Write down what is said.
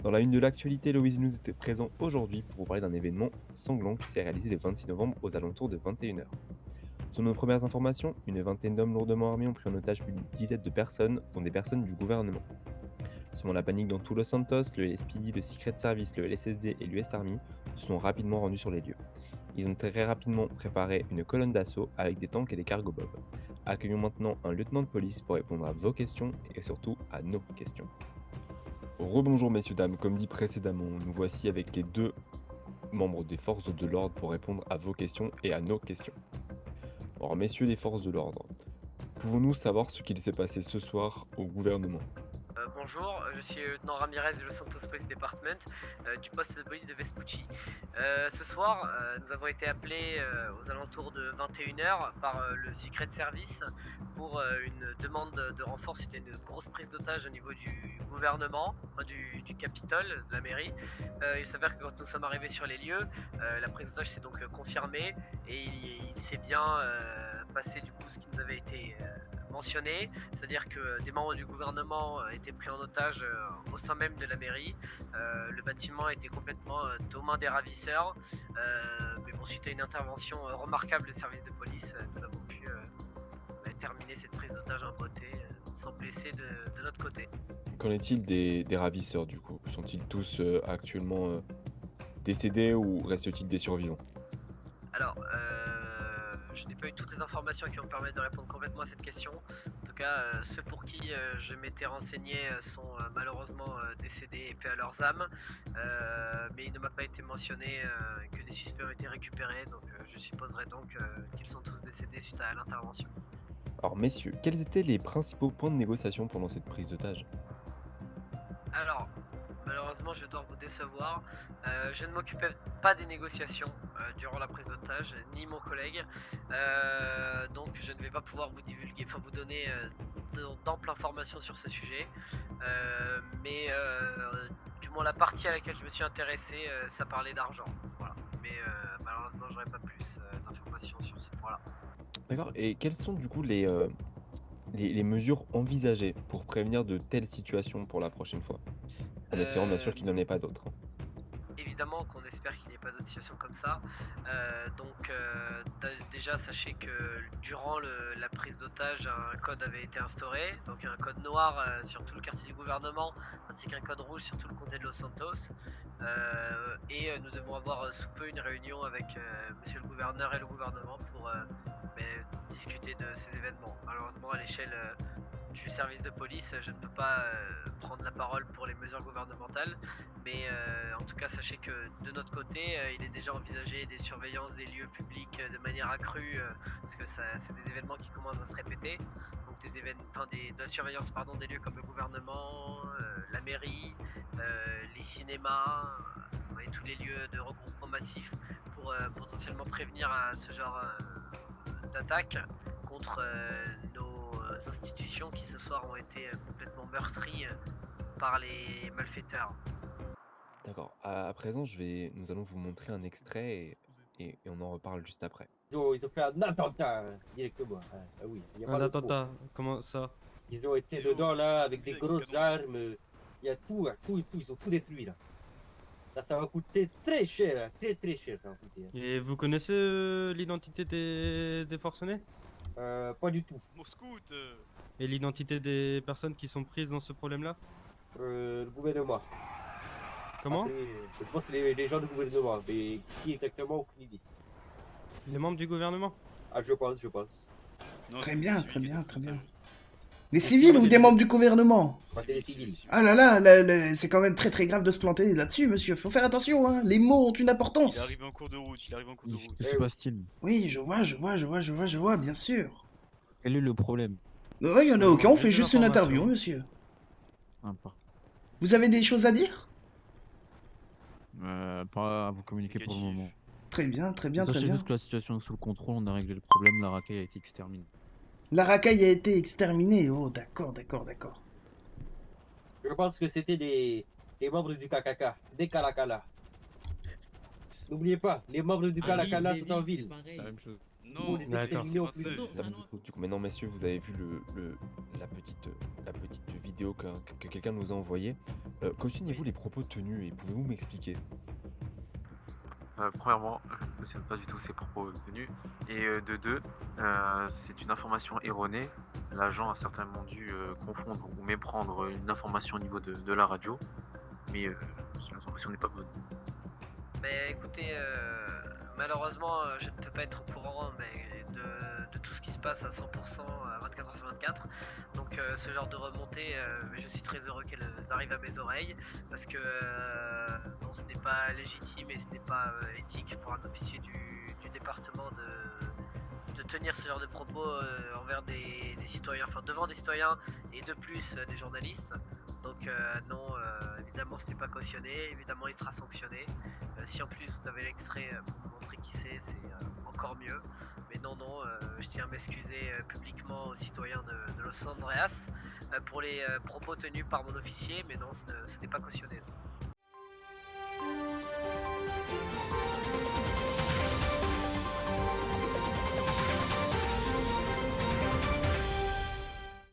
Dans la une de l'actualité, Loïs nous était présent aujourd'hui pour vous parler d'un événement sanglant qui s'est réalisé le 26 novembre aux alentours de 21 heures. Selon nos premières informations, une vingtaine d'hommes lourdement armés ont pris en otage plus d'une dizaine de personnes, dont des personnes du gouvernement. Selon la panique dans tout Los Santos, le LSPD, le Secret Service, le LSSD et l'US Army se sont rapidement rendus sur les lieux. Ils ont très rapidement préparé une colonne d'assaut avec des tanks et des cargo bobs. Accueillons maintenant un lieutenant de police pour répondre à vos questions et surtout à nos questions. Rebonjour messieurs dames, comme dit précédemment, nous voici avec les deux membres des forces de l'ordre pour répondre à vos questions et à nos questions. Alors messieurs des forces de l'ordre, pouvons-nous savoir ce qu'il s'est passé ce soir au gouvernement? Bonjour, je suis le lieutenant Ramirez de Los Santos Police Department, du poste de police de Vespucci. Ce soir, nous avons été appelés aux alentours de 21 heures par le Secret Service pour une demande de renfort. C'était une grosse prise d'otage au niveau du gouvernement, enfin du Capitole, de la mairie. Il s'avère que quand nous sommes arrivés sur les lieux, la prise d'otage s'est donc confirmée et il s'est bien passé du coup ce qui nous avait été mentionné, c'est-à-dire que des membres du gouvernement étaient pris en otage au sein même de la mairie. Le bâtiment était complètement aux mains des ravisseurs, mais bon, suite à une intervention remarquable des services de police, nous avons pu terminer cette prise d'otage en beauté sans blesser de notre côté. Qu'en est-il des ravisseurs du coup? Sont-ils tous actuellement décédés ou restent-ils des survivants? Alors, je n'ai pas eu toutes les informations qui vont me permettre de répondre complètement à cette question. En tout cas, ceux pour qui je m'étais renseigné sont malheureusement décédés et paix à leurs âmes. Mais il ne m'a pas été mentionné que des suspects ont été récupérés, donc je supposerai donc qu'ils sont tous décédés suite à l'intervention. Alors messieurs, quels étaient les principaux points de négociation pendant cette prise d'otage? Alors, malheureusement, je dois vous décevoir. Je ne m'occupais pas des négociations durant la prise d'otage, ni mon collègue. Donc, je ne vais pas pouvoir vous divulguer, enfin vous donner d'amples informations sur ce sujet. Mais du moins, la partie à laquelle je me suis intéressé, ça parlait d'argent. Voilà. Mais malheureusement, j'aurais pas plus d'informations sur ce point-là. D'accord, et quelles sont du coup les mesures envisagées pour prévenir de telles situations pour la prochaine fois? En espérant bien sûr qu'il n'y en ait pas d'autres. Évidemment qu'on espère qu'il n'y ait pas d'autres situations comme ça. Donc déjà sachez que durant la prise d'otage, un code avait été instauré, donc un code noir sur tout le quartier du gouvernement, ainsi qu'un code rouge sur tout le comté de Los Santos. Et nous devons avoir sous peu une réunion avec monsieur le gouverneur et le gouvernement pour discuter de ces événements. Malheureusement à l'échelle du service de police, je ne peux pas prendre la parole pour les mesures gouvernementales, mais en tout cas sachez que de notre côté, il est déjà envisagé des surveillances des lieux publics de manière accrue, parce que c'est des événements qui commencent à se répéter, donc de la surveillance des lieux comme le gouvernement, la mairie, les cinémas, et tous les lieux de regroupement massif pour potentiellement prévenir à ce genre d'attaque contre nos institutions qui ce soir ont été complètement meurtries par les malfaiteurs. D'accord, à présent nous allons vous montrer un extrait et on en reparle juste après. Ils ont fait un attentat directement. Ah oui, il n'y a Un pas d'autre mot. attentat, comment ça? Ils ont été dedans là avec des grosses armes. Il y a tout, ils ont tout détruit là. Ça va coûter très cher, hein, très très cher ça va coûter. Et vous connaissez l'identité des forcenés? Pas du tout. Mon scout Et l'identité des personnes qui sont prises dans ce problème-là? Le gouvernement. Comment? Après, je pense que c'est les gens du gouvernement, mais qui exactement, aucune idée. Les membres du gouvernement? Ah, je pense. Non, Très c'est bien, celui très qui bien, était très bien. otage. Les civils ou des membres du gouvernement? Bah, c'est les civils. Ah là là, c'est quand même très très grave de se planter là-dessus, monsieur. Faut faire attention, hein. Les mots ont une Il importance. arrive en cours de route, il arrive en cours de route. Que se passe-t-il? Oui, je vois, bien sûr. Quel est le problème? Non, il y en a On aucun, on demande fait juste juste une l'information. interview, monsieur. Ah, pas. Vous avez des choses à dire? Pas à vous communiquer pour le Négatif. moment. Très bien, très bien, très Sachez bien. juste que la situation est sous le contrôle, on a réglé le problème, la racaille a été exterminée. La racaille a été exterminée. Oh, d'accord. Je pense que c'était des membres du KKK, des Kalakala. N'oubliez pas, les membres du Kalakana sont en ville. C'est la même chose. Non, les c'est exterminer au plus 22. vite. Ça me dégoûte. Du coup, maintenant, messieurs, vous avez vu la petite vidéo que quelqu'un nous a envoyée. Cautionnez-vous les propos tenus et pouvez-vous m'expliquer? Premièrement, je ne cautionne pas du tout ces propos tenus. Et de deux, c'est une information erronée. L'agent a certainement dû confondre ou méprendre une information au niveau de la radio. Mais l'information n'est pas bonne. Mais écoutez, malheureusement, je ne peux pas être au courant de tout ce qui se passe à 100% à 24h/24. Donc ce genre de remontée, je suis très heureux qu'elles arrivent à mes oreilles parce que non, ce n'est pas légitime et ce n'est pas éthique pour un officier du département de tenir ce genre de propos envers des citoyens, enfin devant des citoyens et de plus des journalistes. Donc non, évidemment ce n'est pas cautionné, évidemment il sera sanctionné. Si en plus vous avez l'extrait pour me montrer qui c'est encore mieux. Mais non, je tiens à m'excuser publiquement aux citoyens de Los Andreas pour les propos tenus par mon officier, mais non, ce n'est pas cautionné. Non.